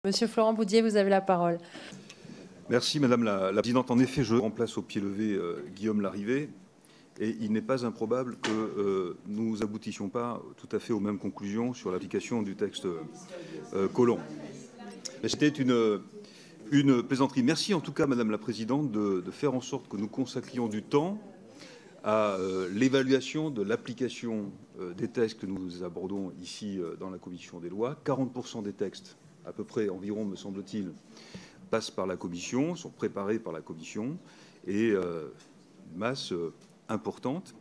Monsieur Florent Boudier, vous avez la parole. Merci Madame la Présidente. En effet, je remplace au pied levé Guillaume Larrivé et il n'est pas improbable que nous aboutissions pas tout à fait aux mêmes conclusions sur l'application du texte Collomb. C'était une plaisanterie. Merci en tout cas Madame la Présidente de faire en sorte que nous consacrions du temps à l'évaluation de l'application des textes que nous abordons ici dans la Commission des lois. 40% des textes, à peu près environ me semble-t-il, passent par la Commission, sont préparés par la Commission, et une masse importante.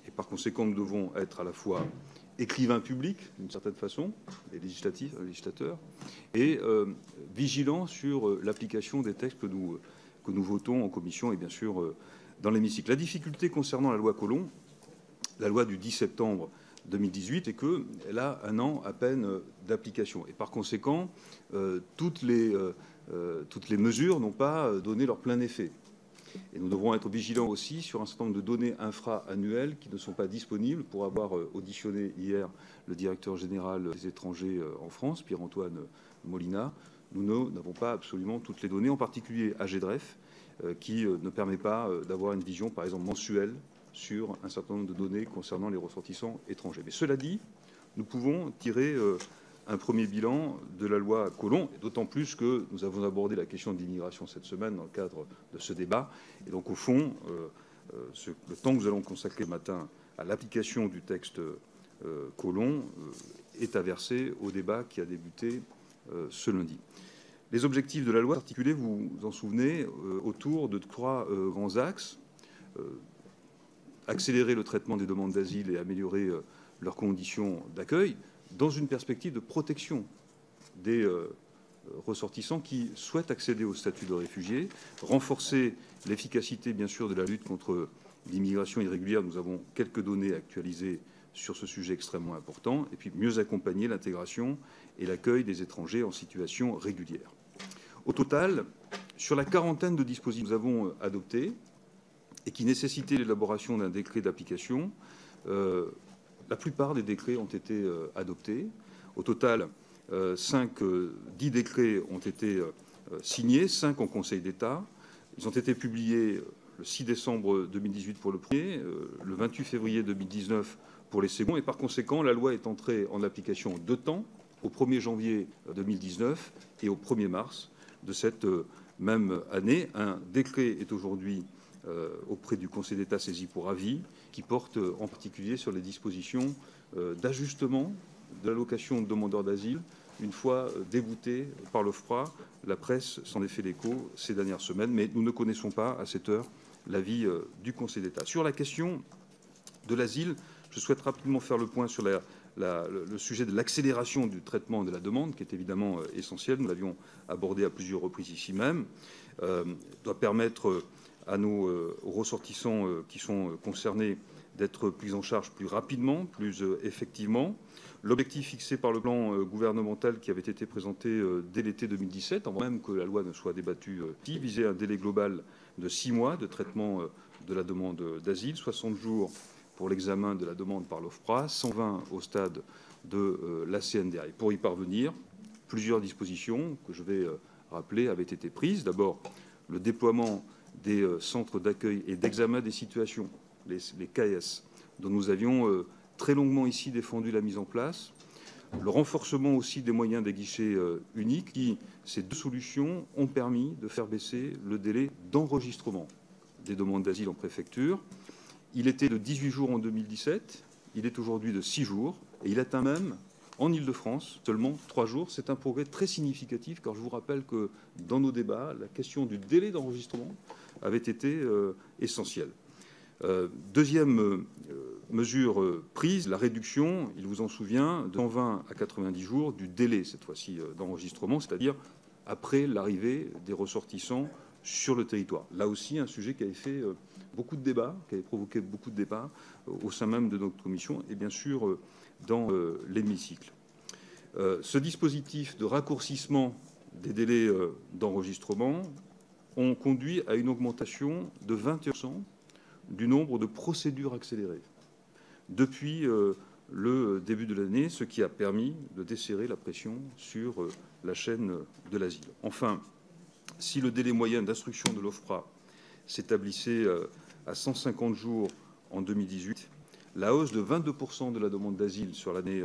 Et par conséquent, nous devons être à la fois écrivains publics, d'une certaine façon, les législateurs, et vigilants sur l'application des textes que nous votons en Commission et bien sûr dans l'hémicycle. La difficulté concernant la loi Collomb, la loi du 10 septembre 2018, est qu'elle a un an à peine d'application. Et par conséquent, toutes les mesures n'ont pas donné leur plein effet. Et nous devrons être vigilants aussi sur un certain nombre de données infra-annuelles qui ne sont pas disponibles. Pour avoir auditionné hier le directeur général des étrangers en France, Pierre-Antoine Molina, nous n'avons pas absolument toutes les données, en particulier AGDREF, qui ne permet pas d'avoir une vision, par exemple, mensuelle sur un certain nombre de données concernant les ressortissants étrangers. Mais cela dit, nous pouvons tirer un premier bilan de la loi Collomb, et d'autant plus que nous avons abordé la question de l'immigration cette semaine dans le cadre de ce débat. Et donc, au fond, le temps que nous allons consacrer ce matin à l'application du texte Collomb est à verser au débat qui a débuté ce lundi. Les objectifs de la loi articulés, vous vous en souvenez, autour de trois grands axes. Accélérer le traitement des demandes d'asile et améliorer leurs conditions d'accueil dans une perspective de protection des ressortissants qui souhaitent accéder au statut de réfugié. Renforcer l'efficacité, bien sûr, de la lutte contre l'immigration irrégulière. Nous avons quelques données actualisées sur ce sujet extrêmement important. Et puis mieux accompagner l'intégration et l'accueil des étrangers en situation régulière. Au total, sur la quarantaine de dispositifs que nous avons adoptés et qui nécessitaient l'élaboration d'un décret d'application, la plupart des décrets ont été adoptés. Au total, 10 décrets ont été signés, 5 en Conseil d'État. Ils ont été publiés le 6 décembre 2018 pour le premier, le 28 février 2019 pour les seconds. Et par conséquent, la loi est entrée en application en 2 temps, au 1er janvier 2019 et au 1er mars de cette même année. Un décret est aujourd'hui auprès du Conseil d'État saisi pour avis, qui porte en particulier sur les dispositions d'ajustement de l'allocation de demandeurs d'asile. Une fois débouté par l'OFPRA, la presse s'en est fait l'écho ces dernières semaines, mais nous ne connaissons pas à cette heure l'avis du Conseil d'État. Sur la question de l'asile, je souhaite rapidement faire le point sur le sujet de l'accélération du traitement de la demande, qui est évidemment essentiel. Nous l'avions abordé à plusieurs reprises ici même. Doit permettre à nos ressortissants qui sont concernés d'être pris en charge plus rapidement, plus effectivement. L'objectif fixé par le plan gouvernemental qui avait été présenté dès l'été 2017, avant même que la loi ne soit débattue, visait un délai global de 6 mois de traitement de la demande d'asile, 60 jours pour l'examen de la demande par l'OFPRA, 120 au stade de la CNDA. Et pour y parvenir, plusieurs dispositions que je vais rappeler avaient été prises. D'abord, le déploiement des centres d'accueil et d'examen des situations, les KS, dont nous avions très longuement ici défendu la mise en place. Le renforcement aussi des moyens des guichets uniques, qui, ces 2 solutions, ont permis de faire baisser le délai d'enregistrement des demandes d'asile en préfecture. Il était de 18 jours en 2017, il est aujourd'hui de 6 jours, et il atteint même, en Île-de-France, seulement 3 jours. C'est un progrès très significatif, car je vous rappelle que dans nos débats, la question du délai d'enregistrement avait été essentielle. Deuxième mesure prise, la réduction, il vous en souvient, de 120 à 90 jours du délai, cette fois-ci, d'enregistrement, c'est-à-dire après l'arrivée des ressortissants sur le territoire. Là aussi, un sujet qui avait fait beaucoup de débats, qui avait provoqué beaucoup de débats au sein même de notre commission et bien sûr dans l'hémicycle. Ce dispositif de raccourcissement des délais d'enregistrement ont conduit à une augmentation de 21% du nombre de procédures accélérées depuis le début de l'année, ce qui a permis de desserrer la pression sur la chaîne de l'asile. Enfin, si le délai moyen d'instruction de l'OFPRA s'établissait à 150 jours en 2018, la hausse de 22% de la demande d'asile sur l'année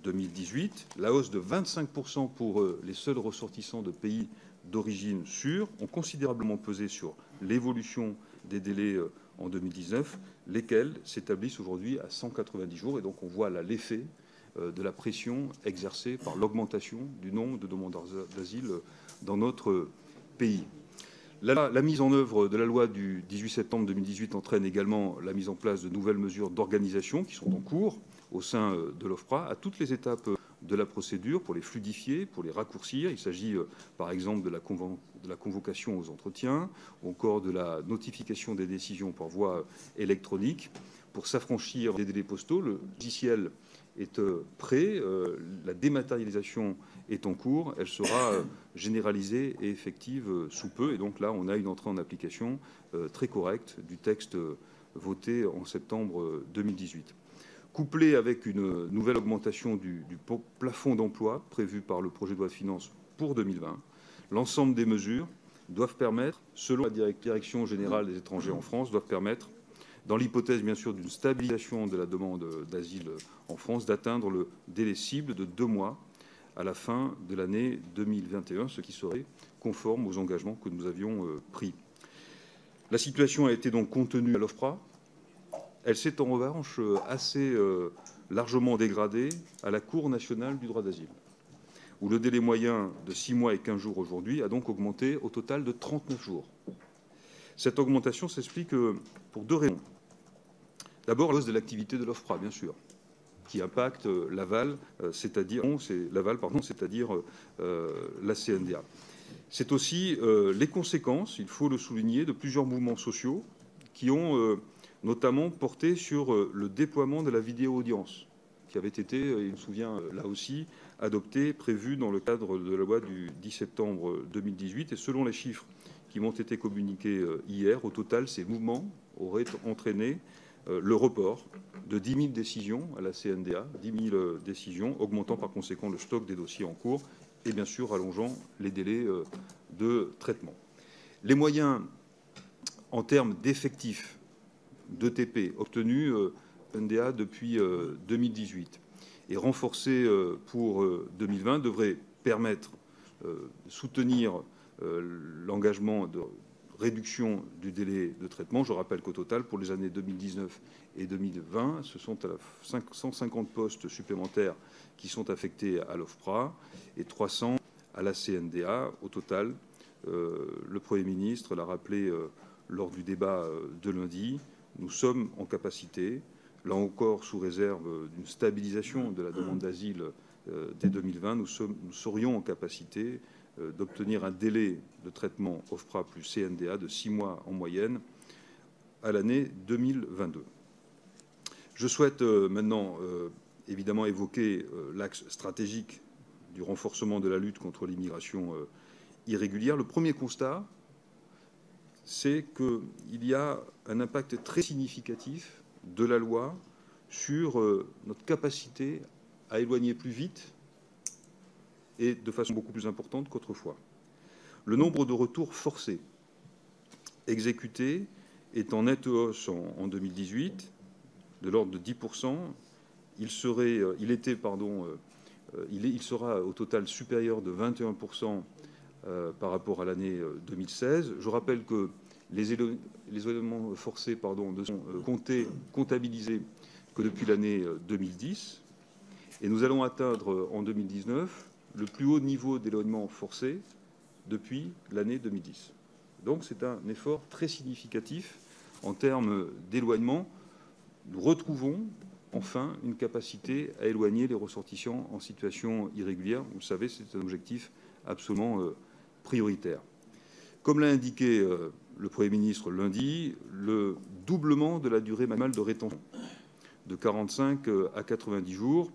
2018, la hausse de 25% pour les seuls ressortissants de pays d'origine sûrs ont considérablement pesé sur l'évolution des délais en 2019, lesquels s'établissent aujourd'hui à 190 jours. Et donc on voit là l'effet de la pression exercée par l'augmentation du nombre de demandeurs d'asile dans notre pays. La mise en œuvre de la loi du 18 septembre 2018 entraîne également la mise en place de nouvelles mesures d'organisation qui sont en cours au sein de l'OFPRA à toutes les étapes de la procédure pour les fluidifier, pour les raccourcir. Il s'agit par exemple de la convocation aux entretiens, ou encore de la notification des décisions par voie électronique. Pour s'affranchir des délais postaux, le logiciel est prêt, la dématérialisation est en cours, elle sera généralisée et effective sous peu. Et donc là, on a une entrée en application très correcte du texte voté en septembre 2018. Couplé avec une nouvelle augmentation du plafond d'emploi prévu par le projet de loi de finances pour 2020, l'ensemble des mesures doivent permettre, selon la Direction générale des étrangers en France, doivent permettre, dans l'hypothèse bien sûr d'une stabilisation de la demande d'asile en France, d'atteindre le délai cible de 2 mois à la fin de l'année 2021, ce qui serait conforme aux engagements que nous avions pris. La situation a été donc contenue à l'OFPRA. Elle s'est en revanche assez largement dégradée à la Cour nationale du droit d'asile, où le délai moyen de 6 mois et 15 jours aujourd'hui a donc augmenté au total de 39 jours. Cette augmentation s'explique pour 2 raisons. D'abord, la hausse de l'activité de l'OFPRA, bien sûr, qui impacte l'aval, c'est-à-dire la CNDA. C'est aussi les conséquences, il faut le souligner, de plusieurs mouvements sociaux qui ont notamment porté sur le déploiement de la vidéo-audience, qui avait été, il me souvient, là aussi, adopté, prévu dans le cadre de la loi du 10 septembre 2018. Et selon les chiffres qui m'ont été communiqués hier, au total, ces mouvements auraient entraîné le report de 10 000 décisions à la CNDA, 10 000 décisions, augmentant par conséquent le stock des dossiers en cours et bien sûr allongeant les délais de traitement. Les moyens en termes d'effectifs d'ETP obtenus CNDA depuis 2018 et renforcés pour 2020 devraient permettre de soutenir l'engagement de réduction du délai de traitement. Je rappelle qu'au total, pour les années 2019 et 2020, ce sont 550 postes supplémentaires qui sont affectés à l'OFPRA et 300 à la CNDA. Au total, le Premier ministre l'a rappelé lors du débat de lundi, nous sommes en capacité, là encore sous réserve d'une stabilisation de la demande d'asile dès 2020, nous serions en capacité d'obtenir un délai de traitement OFPRA plus CNDA de 6 mois en moyenne à l'année 2022. Je souhaite maintenant évidemment évoquer l'axe stratégique du renforcement de la lutte contre l'immigration irrégulière. Le premier constat, c'est qu'il y a un impact très significatif de la loi sur notre capacité à éloigner plus vite et de façon beaucoup plus importante qu'autrefois. Le nombre de retours forcés exécutés est en nette hausse en 2018, de l'ordre de 10%. Il sera au total supérieur de 21% par rapport à l'année 2016. Je rappelle que les éloignements forcés ne sont comptabilisés que depuis l'année 2010. Et nous allons atteindre en 2019 le plus haut niveau d'éloignement forcé depuis l'année 2010. Donc c'est un effort très significatif en termes d'éloignement. Nous retrouvons enfin une capacité à éloigner les ressortissants en situation irrégulière. Vous le savez, c'est un objectif absolument prioritaire. Comme l'a indiqué le Premier ministre lundi, le doublement de la durée maximale de rétention de 45 à 90 jours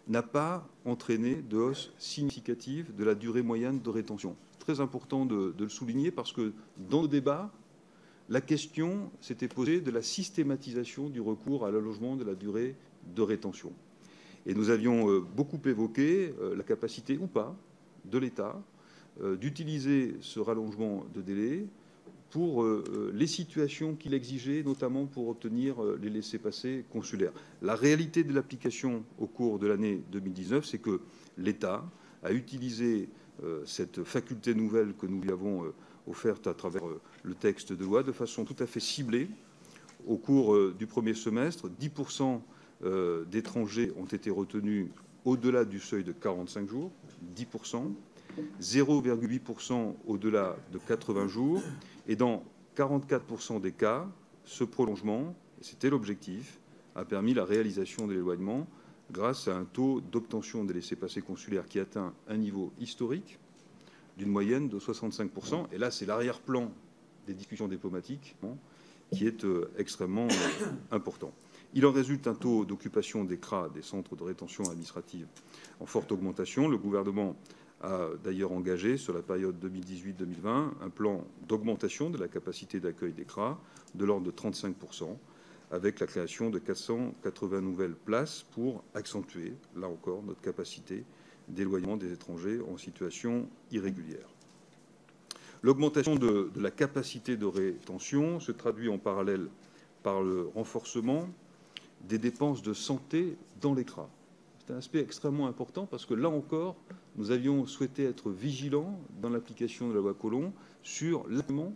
n'a pas entraîné de hausse significative de la durée moyenne de rétention. Très important de le souligner parce que dans le débat, la question s'était posée de la systématisation du recours à l'allongement de la durée de rétention. Et nous avions beaucoup évoqué la capacité ou pas de l'État d'utiliser ce rallongement de délai pour les situations qu'il exigeait, notamment pour obtenir les laissez-passer consulaires. La réalité de l'application au cours de l'année 2019, c'est que l'État a utilisé cette faculté nouvelle que nous lui avons offerte à travers le texte de loi de façon tout à fait ciblée. Au cours du premier semestre, 10% d'étrangers ont été retenus au-delà du seuil de 45 jours, 10%. 0,8% au-delà de 80 jours. Et dans 44% des cas, ce prolongement, et c'était l'objectif, a permis la réalisation de l'éloignement grâce à un taux d'obtention des laissez-passer consulaires qui atteint un niveau historique d'une moyenne de 65%. Et là, c'est l'arrière-plan des discussions diplomatiques qui est extrêmement important. Il en résulte un taux d'occupation des CRA, des centres de rétention administrative, en forte augmentation. Le gouvernement a d'ailleurs engagé sur la période 2018-2020 un plan d'augmentation de la capacité d'accueil des CRA de l'ordre de 35%, avec la création de 480 nouvelles places pour accentuer, là encore, notre capacité d'éloignement des étrangers en situation irrégulière. L'augmentation de la capacité de rétention se traduit en parallèle par le renforcement des dépenses de santé dans les CRA. C'est un aspect extrêmement important parce que là encore, nous avions souhaité être vigilants dans l'application de la loi Collomb sur l'accompagnement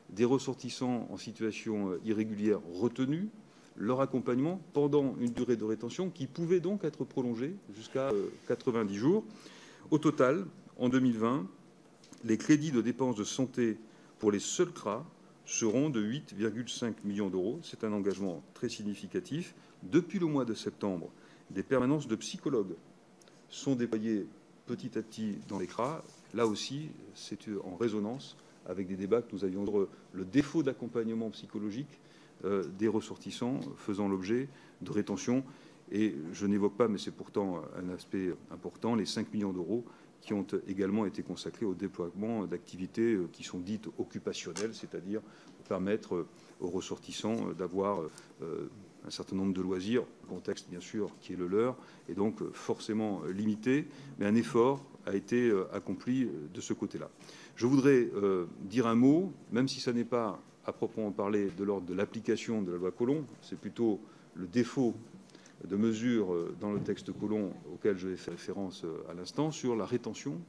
des ressortissants en situation irrégulière retenus, leur accompagnement pendant une durée de rétention qui pouvait donc être prolongée jusqu'à 90 jours. Au total, en 2020, les crédits de dépenses de santé pour les seuls CRA seront de 8,5 millions d'euros. C'est un engagement très significatif. Depuis le mois de septembre, des permanences de psychologues sont déployées petit à petit dans les CRA. Là aussi, c'est en résonance avec des débats que nous avions sur le défaut d'accompagnement psychologique des ressortissants faisant l'objet de rétention. Et je n'évoque pas, mais c'est pourtant un aspect important, les 5 millions d'euros qui ont également été consacrés au déploiement d'activités qui sont dites occupationnelles, c'est-à-dire permettre aux ressortissants d'avoir un certain nombre de loisirs, le contexte bien sûr qui est le leur, et donc forcément limité, mais un effort a été accompli de ce côté-là. Je voudrais dire un mot, même si ça n'est pas à proprement parler de l'ordre de l'application de la loi Collomb, c'est plutôt le défaut de mesures dans le texte Collomb auquel je vais faire référence à l'instant, sur la rétention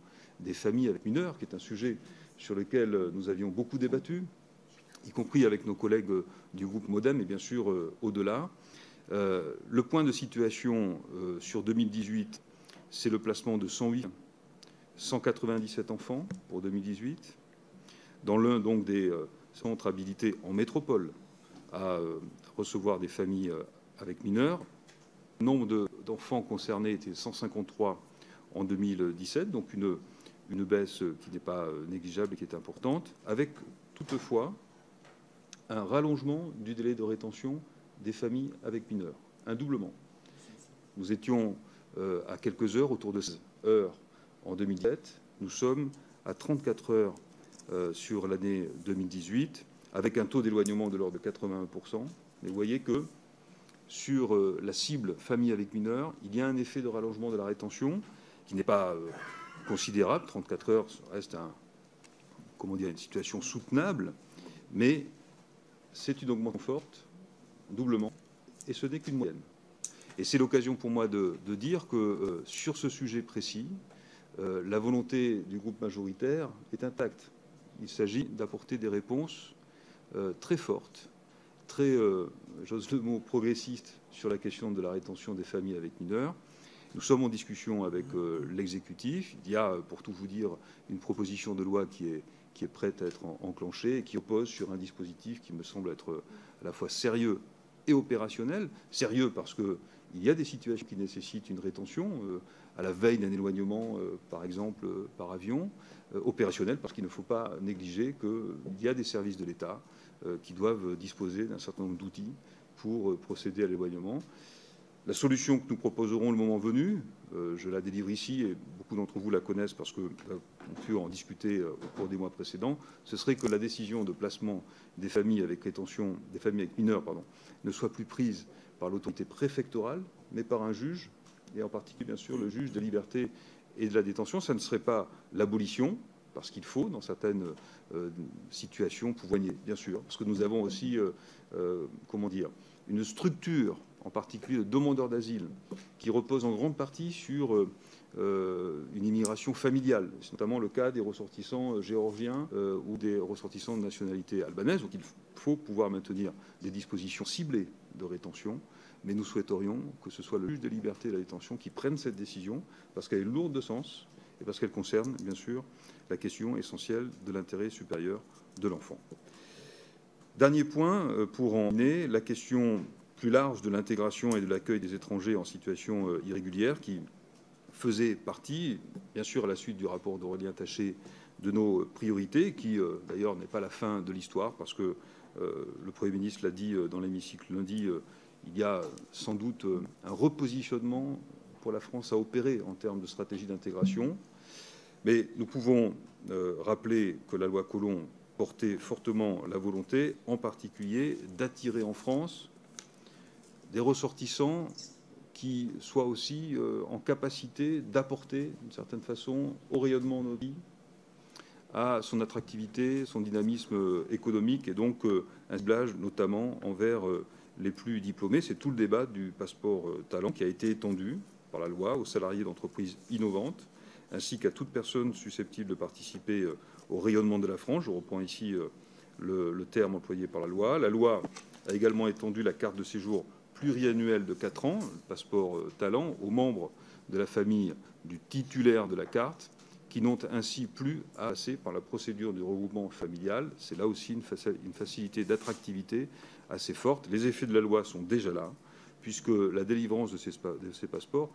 des familles avec mineurs, qui est un sujet sur lequel nous avions beaucoup débattu, y compris avec nos collègues du groupe MoDem et bien sûr au-delà. Le point de situation sur 2018, c'est le placement de 197 enfants pour 2018, dans l'un donc des centres habilités en métropole à recevoir des familles avec mineurs. Le nombre d'enfants concernés était 153 en 2017, donc une baisse qui n'est pas négligeable et qui est importante, avec toutefois un rallongement du délai de rétention des familles avec mineurs, un doublement. Nous étions à quelques heures, autour de 16 heures en 2017. Nous sommes à 34 heures sur l'année 2018, avec un taux d'éloignement de l'ordre de 81%. Mais vous voyez que sur la cible famille avec mineurs, il y a un effet de rallongement de la rétention qui n'est pas considérable. 34 heures reste une situation soutenable, mais c'est une augmentation forte, doublement, et ce n'est qu'une moyenne. Et c'est l'occasion pour moi de dire que sur ce sujet précis, la volonté du groupe majoritaire est intacte. Il s'agit d'apporter des réponses très fortes, très, j'ose le mot, progressiste sur la question de la rétention des familles avec mineurs. Nous sommes en discussion avec l'exécutif. Il y a, pour tout vous dire, une proposition de loi qui est prête à être enclenchée et qui repose sur un dispositif qui me semble être à la fois sérieux et opérationnel. Sérieux parce qu'il y a des situations qui nécessitent une rétention, à la veille d'un éloignement, par exemple, par avion. Opérationnel parce qu'il ne faut pas négliger qu'il y a des services de l'État qui doivent disposer d'un certain nombre d'outils pour procéder à l'éloignement. La solution que nous proposerons le moment venu, je la délivre ici et beaucoup d'entre vous la connaissent parce que nous avons pu en discuter au cours des mois précédents, ce serait que la décision de placement des familles avec rétention, des familles avec mineurs, ne soit plus prise par l'autorité préfectorale, mais par un juge, et en particulier, bien sûr, le juge des libertés et de la détention. Ça ne serait pas l'abolition, parce qu'il faut, dans certaines situations, pouvoir nier, bien sûr, parce que nous avons aussi, comment dire, une structure, en particulier de demandeurs d'asile, qui repose en grande partie sur une immigration familiale. C'est notamment le cas des ressortissants géorgiens ou des ressortissants de nationalité albanaise. Donc il faut pouvoir maintenir des dispositions ciblées de rétention, mais nous souhaiterions que ce soit le juge des libertés et de la détention qui prenne cette décision, parce qu'elle est lourde de sens et parce qu'elle concerne, bien sûr, la question essentielle de l'intérêt supérieur de l'enfant. Dernier point, pour en mener, la question plus large de l'intégration et de l'accueil des étrangers en situation irrégulière, qui faisait partie, bien sûr, à la suite du rapport d'Aurélien Taché, de nos priorités, qui d'ailleurs n'est pas la fin de l'histoire, parce que le Premier ministre l'a dit dans l'hémicycle lundi, il y a sans doute un repositionnement pour la France à opérer en termes de stratégie d'intégration. Mais nous pouvons rappeler que la loi Collomb portait fortement la volonté, en particulier, d'attirer en France des ressortissants qui soient aussi en capacité d'apporter, d'une certaine façon, au rayonnement de nos vies, à son attractivité, son dynamisme économique, et donc un ciblage notamment envers les plus diplômés. C'est tout le débat du passeport talent qui a été étendu par la loi aux salariés d'entreprises innovantes, ainsi qu'à toute personne susceptible de participer au rayonnement de la France. Je reprends ici le terme employé par la loi. La loi a également étendu la carte de séjour pluriannuelle de 4 ans, le passeport talent, aux membres de la famille du titulaire de la carte, qui n'ont ainsi plus à passer par la procédure du regroupement familial. C'est là aussi une facilité d'attractivité assez forte. Les effets de la loi sont déjà là, puisque la délivrance de ces passeports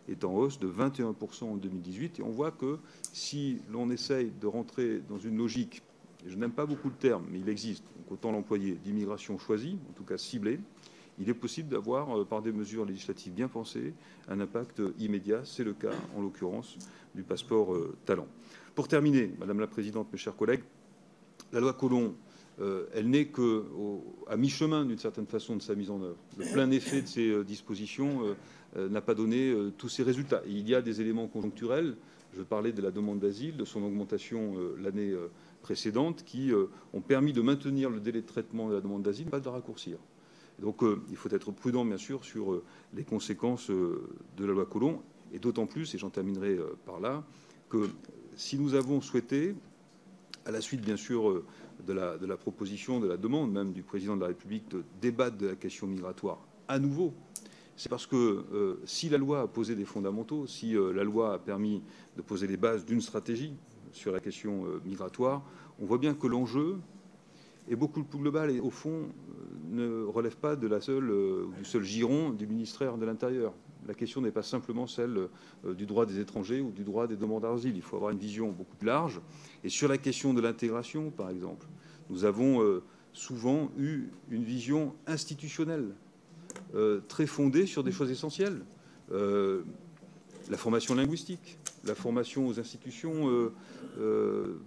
est en hausse de 21% en 2018. Et on voit que si l'on essaye de rentrer dans une logique, et je n'aime pas beaucoup le terme, mais il existe, donc autant l'employer, d'immigration choisie, en tout cas ciblée, il est possible d'avoir, par des mesures législatives bien pensées, un impact immédiat. C'est le cas, en l'occurrence, du passeport talent. Pour terminer, Madame la Présidente, mes chers collègues, la loi Collomb, elle n'est qu'à mi-chemin, d'une certaine façon, de sa mise en œuvre. Le plein effet de ces dispositions n'a pas donné tous ses résultats. Et il y a des éléments conjoncturels. Je parlais de la demande d'asile, de son augmentation l'année précédente, qui ont permis de maintenir le délai de traitement de la demande d'asile, pas de la raccourcir. Donc il faut être prudent, bien sûr, sur les conséquences de la loi Collomb, et d'autant plus, et j'en terminerai par là, que si nous avons souhaité, à la suite, bien sûr, de la proposition, de la demande même du Président de la République de débattre de la question migratoire à nouveau, c'est parce que si la loi a posé des fondamentaux, si la loi a permis de poser les bases d'une stratégie sur la question migratoire, on voit bien que l'enjeu est beaucoup plus global et, au fond, ne relève pas de du seul giron du ministère de l'Intérieur. La question n'est pas simplement celle du droit des étrangers ou du droit des demandeurs d'asile. Il faut avoir une vision beaucoup plus large. Et sur la question de l'intégration, par exemple, nous avons souvent eu une vision institutionnelle très fondée sur des choses essentielles. La formation linguistique, la formation aux institutions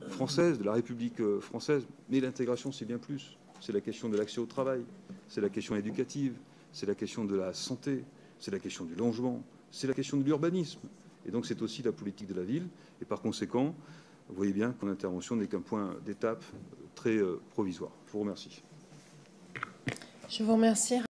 françaises, de la République française. Mais l'intégration, c'est bien plus. C'est la question de l'accès au travail, c'est la question éducative, c'est la question de la santé, c'est la question du logement, c'est la question de l'urbanisme. Et donc c'est aussi la politique de la ville. Et par conséquent, vous voyez bien que mon intervention n'est qu'un point d'étape très provisoire. Je vous remercie. Je vous remercie.